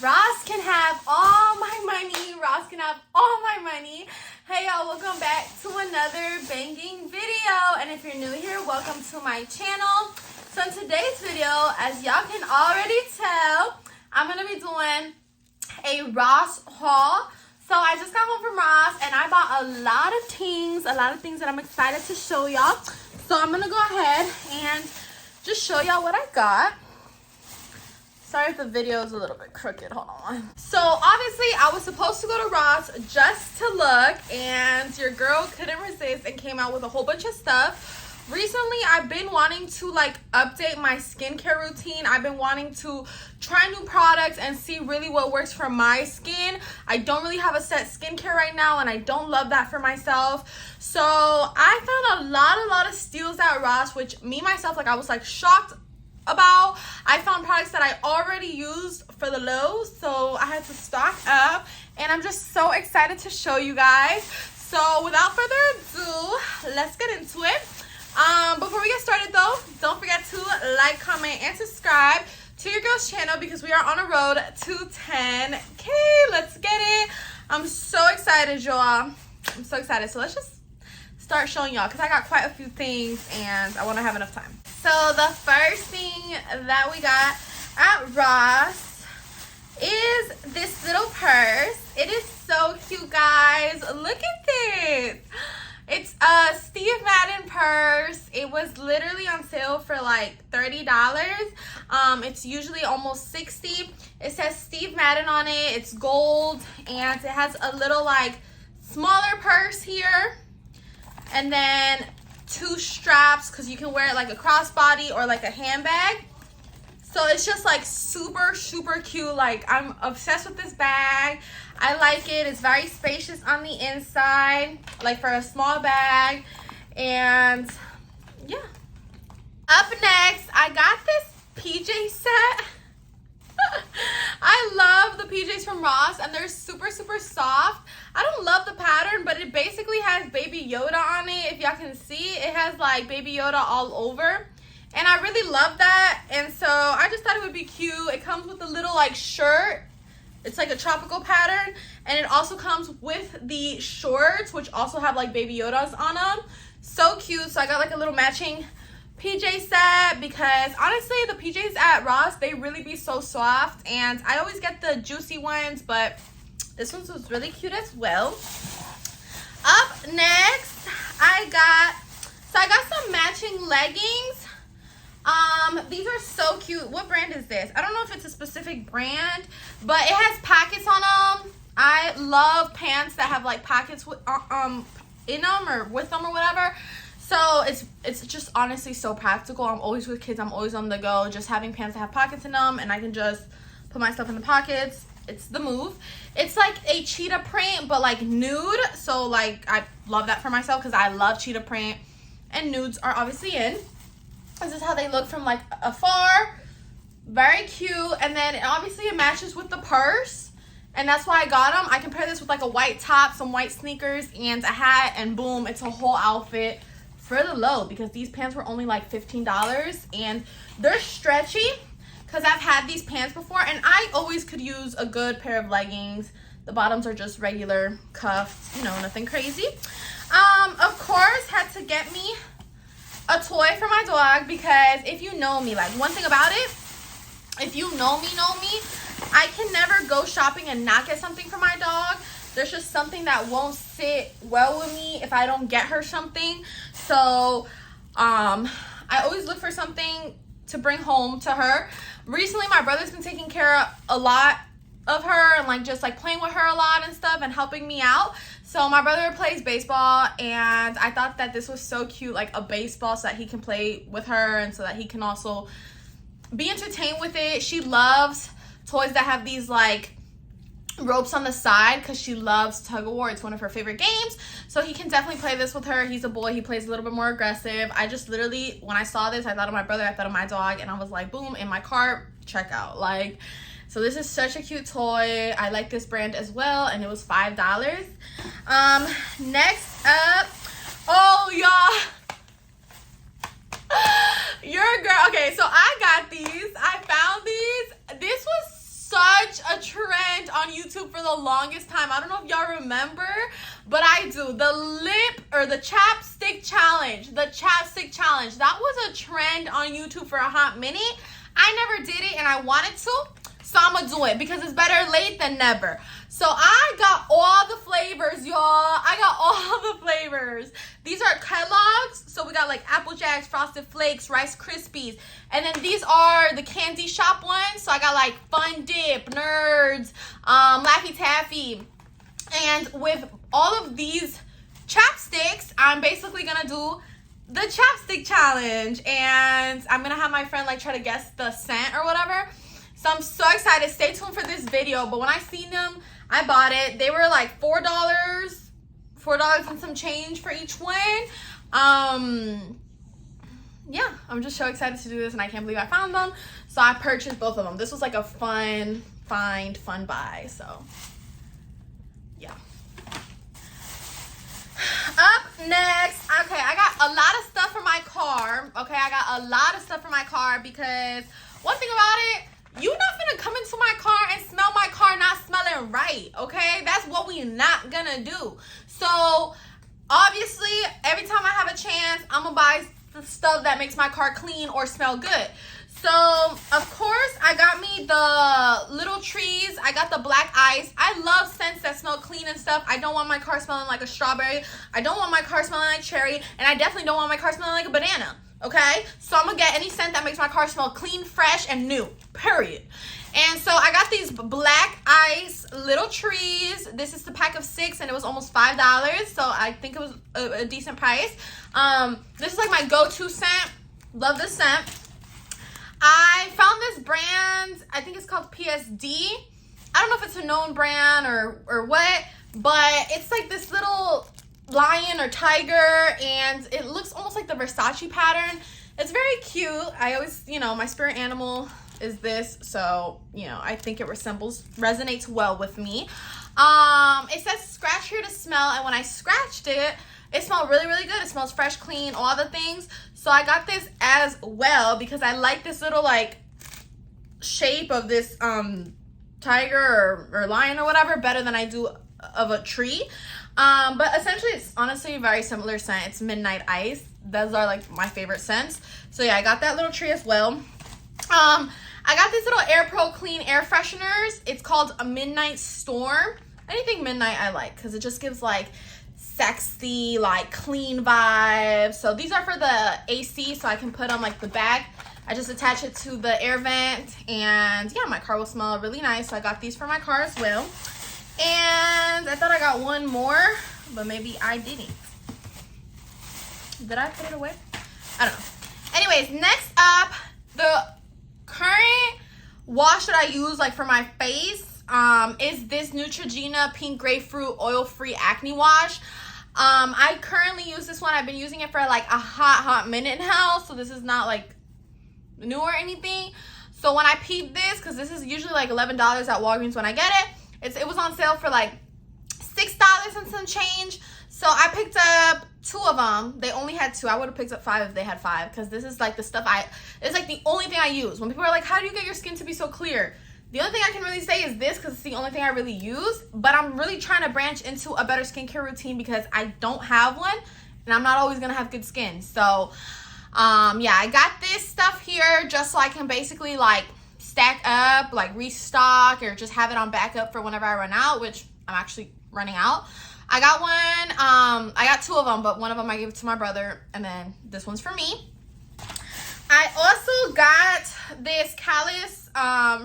Ross can have all my money. Ross can have all my money. Hey y'all, welcome back to another banging video. And if you're new here, welcome to my channel. So in today's video, as y'all can already tell, I'm going to be doing a Ross haul. So I just got home from Ross and I bought a lot of things that I'm excited to show y'all. So I'm going to go ahead and just show y'all what I got. Sorry if the video is a little bit crooked, hold on. So obviously I was supposed to go to Ross just to look, and your girl couldn't resist and came out with a whole bunch of stuff. Recently I've been wanting to update my skincare routine. I've been wanting to try new products and see really what works for my skin. I don't really have a set skincare right now and I don't love that for myself. So I found a lot of steals at Ross, which me myself, I was shocked about. I found products that I already used for the low, so I had to stock up and I'm just so excited to show you guys. So without further ado, let's get into it. Before we get started though, don't forget to like, comment, and subscribe to your girl's channel because we are on a road to 10K. Let's get it. I'm so excited, y'all. I'm so excited. So let's just start showing y'all because I got quite a few things and I want to have enough time. So the first thing that we got at Ross is this little purse. It is so cute, guys. Look at this. It's a Steve Madden purse. It was literally on sale for $30. It's usually almost $60. It says Steve Madden on it. It's gold and it has a little smaller purse here. And then 2 straps because you can wear it like a crossbody or like a handbag. So it's just super cute. I'm obsessed with this bag. I like it. It's very spacious on the inside, for a small bag. And yeah. Up next, I got this PJ set. I love the PJs from Ross and they're super soft. I don't love the pattern, but it basically has Baby Yoda on it. If y'all can see, it has Baby Yoda all over. And I really love that. And so I just thought it would be cute. It comes with a little shirt. It's a tropical pattern. And it also comes with the shorts, which also have Baby Yodas on them. So cute. So I got a little matching PJ set because honestly the PJs at Ross, they really be so soft, and I always get the juicy ones, but this one was really cute as well. Up next, I got some matching leggings. These are so cute. What brand is this? I don't know if it's a specific brand, but it has pockets on them. I love pants that have pockets with in them or with them or whatever. So it's just honestly so practical. I'm always with kids. I'm always on the go. Just having pants that have pockets in them and I can just put my stuff in the pockets. It's the move. It's a cheetah print but nude. So I love that for myself because I love cheetah print and nudes are obviously in. This is how they look from afar. Very cute. And then obviously it matches with the purse. And that's why I got them. I can pair this with a white top, some white sneakers, and a hat, and boom, it's a whole outfit for the low because these pants were only $15 and they're stretchy because I've had these pants before and I always could use a good pair of leggings. The bottoms are just regular cuffs, nothing crazy. Of course, had to get me a toy for my dog because if you know me, one thing about it, if you know me, I can never go shopping and not get something for my dog. There's just something that won't sit well with me if I don't get her something. So I always look for something to bring home to her. Recently my brother's been taking care of a lot of her and just playing with her a lot and stuff and helping me out. So my brother plays baseball and I thought that this was so cute, a baseball, so that he can play with her and so that he can also be entertained with it. She loves toys that have these ropes on the side because she loves tug of war. It's one of her favorite games, so he can definitely play this with her. He's a boy. He plays a little bit more aggressive. I just literally, when I saw this, I thought of my brother, I thought of my dog, and I was boom, in my cart, check out. So this is such a cute toy. I like this brand as well, and it was $5. Next up, oh y'all, your girl, okay, so I got these. I found these. This was such a on YouTube for the longest time. I don't know if y'all remember, but I do. The lip or the chapstick challenge. The chapstick challenge. That was a trend on YouTube for a hot minute. I never did it and I wanted to. So I'm going to do it because it's better late than never. So I got all the flavors, y'all. I got all the flavors. These are Kellogg's. So we got like Apple Jacks, Frosted Flakes, Rice Krispies. And then these are the candy shop ones. So I got like Fun Dip, Nerds, Laffy Taffy. And with all of these chapsticks, I'm basically going to do the chapstick challenge. And I'm going to have my friend like try to guess the scent or whatever. So I'm so excited. Stay tuned for this video. But when I seen them, I bought it. They were like $4 and some change for each one. Yeah, I'm just so excited to do this, and I can't believe I found them. So I purchased both of them. This was like a fun buy. So yeah. Up next, okay, I got a lot of stuff for my car. Okay, I got a lot of stuff for my car because one thing about it, you're not gonna come into my car and smell my car not smelling right, okay? That's what we not gonna do. So, obviously, every time I have a chance, I'm gonna buy the stuff that makes my car clean or smell good. So, of course, I got me the little trees. I got the black ice. I love scents that smell clean and stuff. I don't want my car smelling like a strawberry. I don't want my car smelling like cherry. And I definitely don't want my car smelling like a banana. Okay, so I'm gonna get any scent that makes my car smell clean, fresh, and new, period. And so I got these black ice little trees. This is the pack of 6 and it was almost $5, so I think it was a decent price. This is like my go-to scent. Love this scent. I found this brand, I think it's called PSD. I don't know if it's a known brand or what, but it's like this little lion or tiger, and it looks almost like the Versace pattern. It's very cute. I always, my spirit animal is this, so I think it resonates well with me. It says scratch here to smell, and when I scratched it, it smelled really, really good. It smells fresh, clean, all the things. So I got this as well because I like this little like shape of this tiger or lion or whatever better than I do of a tree. But essentially it's honestly a very similar scent. It's Midnight Ice. Those are like my favorite scents. So yeah, I got that little tree as well. I got these little Air Pro Clean air fresheners. It's called a Midnight Storm. Anything midnight I like because it just gives like sexy, like clean vibes. So these are for the AC, so I can put on like the bag. I just attach it to the air vent, and yeah, my car will smell really nice. So I got these for my car as well. And I thought I got one more, but maybe I didn't. Did I put it away? I don't know. Anyways, next up, the current wash that I use like for my face is this Neutrogena Pink Grapefruit Oil-Free Acne Wash. I currently use this one. I've been using it for like a hot minute now, so this is not like new or anything. So when I peeped this, because this is usually like $11 at Walgreens when I get it, it was on sale for like $6 and some change. So I picked up 2 of them. They only had 2. I would have picked up 5 if they had 5, because this is like the stuff it's like the only thing I use. When people are like, how do you get your skin to be so clear? The only thing I can really say is this, because it's the only thing I really use. But I'm really trying to branch into a better skincare routine because I don't have one, and I'm not always gonna have good skin. So yeah, I got this stuff here just so I can basically like stack up, like restock, or just have it on backup for whenever I run out, which I'm actually running out. I got one, I got 2 of them, but one of them I gave it to my brother, and then this one's for me. I also got this callus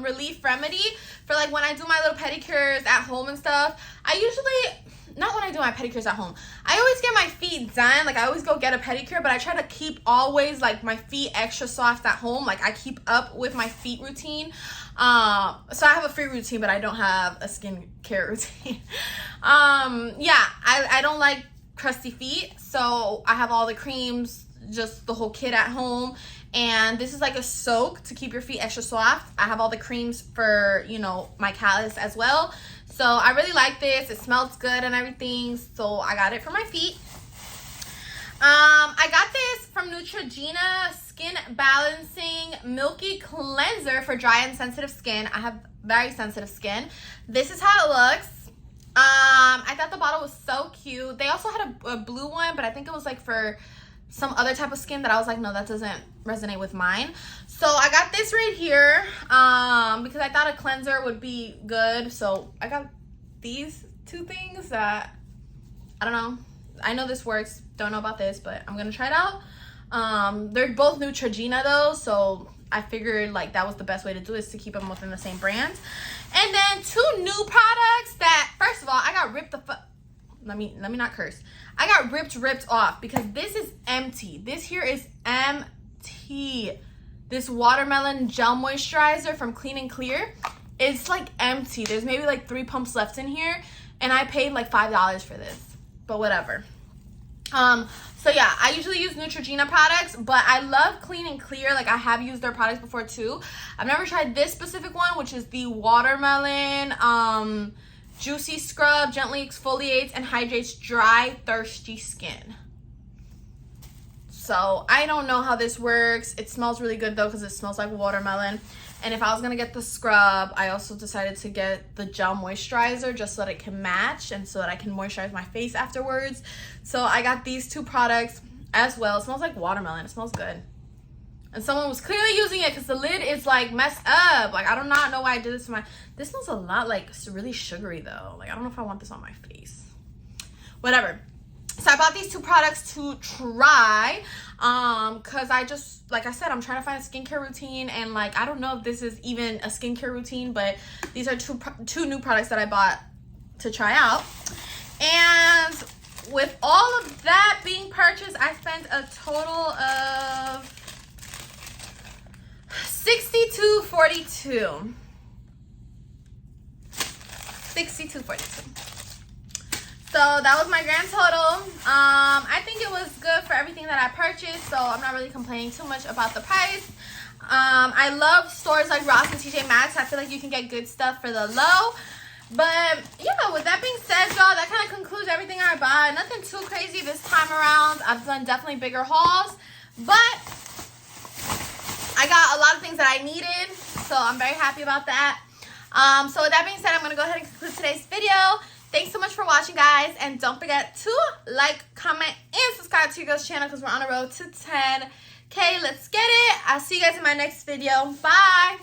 relief remedy for like when I do my little pedicures at home and stuff. I usually, not when I do my pedicures at home, I always get my feet done. Like I always go get a pedicure, but I try to keep always like my feet extra soft at home. Like I keep up with my feet routine. So I have a feet routine, but I don't have a skincare routine. Yeah, I don't like crusty feet, so I have all the creams, just the whole kit at home. And this is like a soak to keep your feet extra soft. I have all the creams for, my callus as well. So I really like this. It smells good and everything. So I got it for my feet. I got this from Neutrogena Skin Balancing Milky Cleanser for dry and sensitive skin. I have very sensitive skin. This is how it looks. I thought the bottle was so cute. They also had a blue one, but I think it was like for some other type of skin that I was like, no, that doesn't resonate with mine. So I got this right here because I thought a cleanser would be good. So I got these two things that, I don't know. I know this works. Don't know about this, but I'm going to try it out. They're both Neutrogena though, so I figured like that was the best way to do it, is to keep them within the same brand. And then two new products that, first of all, I got ripped the let me not curse. I got ripped off because this is empty. This here is empty. This watermelon gel moisturizer from Clean and Clear, it's like empty. There's maybe like 3 pumps left in here, and I paid like $5 for this, but whatever. So yeah, I usually use Neutrogena products, but I love Clean and Clear. Like, I have used their products before too. I've never tried this specific one, which is the watermelon juicy scrub, gently exfoliates and hydrates dry, thirsty skin. So I don't know how this works. It smells really good though, because it smells like watermelon. And if I was gonna get the scrub, I also decided to get the gel moisturizer just so that it can match and so that I can moisturize my face afterwards. So I got these two products as well. It smells like watermelon. It smells good. And someone was clearly using it because the lid is like messed up. Like, I do not know why I did this to my... This smells a lot like really sugary though. Like, I don't know if I want this on my face. Whatever. So I bought these two products to try because I just, like I said, I'm trying to find a skincare routine, and like, I don't know if this is even a skincare routine, but these are two new products that I bought to try out. And with all of that being purchased, I spent a total of $62.42. $62.42. So that was my grand total. I think it was good for everything that I purchased, so I'm not really complaining too much about the price. I love stores like Ross and TJ Maxx. I feel like you can get good stuff for the low. But yeah, with that being said, y'all, that kind of concludes everything I bought. Nothing too crazy this time around. I've done definitely bigger hauls, but I got a lot of things that I needed, so I'm very happy about that. So with that being said, I'm going to go ahead and conclude today's video. Thanks so much for watching, guys, and don't forget to like, comment, and subscribe to your girl's channel because we're on the road to 10K. Let's get it. I'll see you guys in my next video. Bye.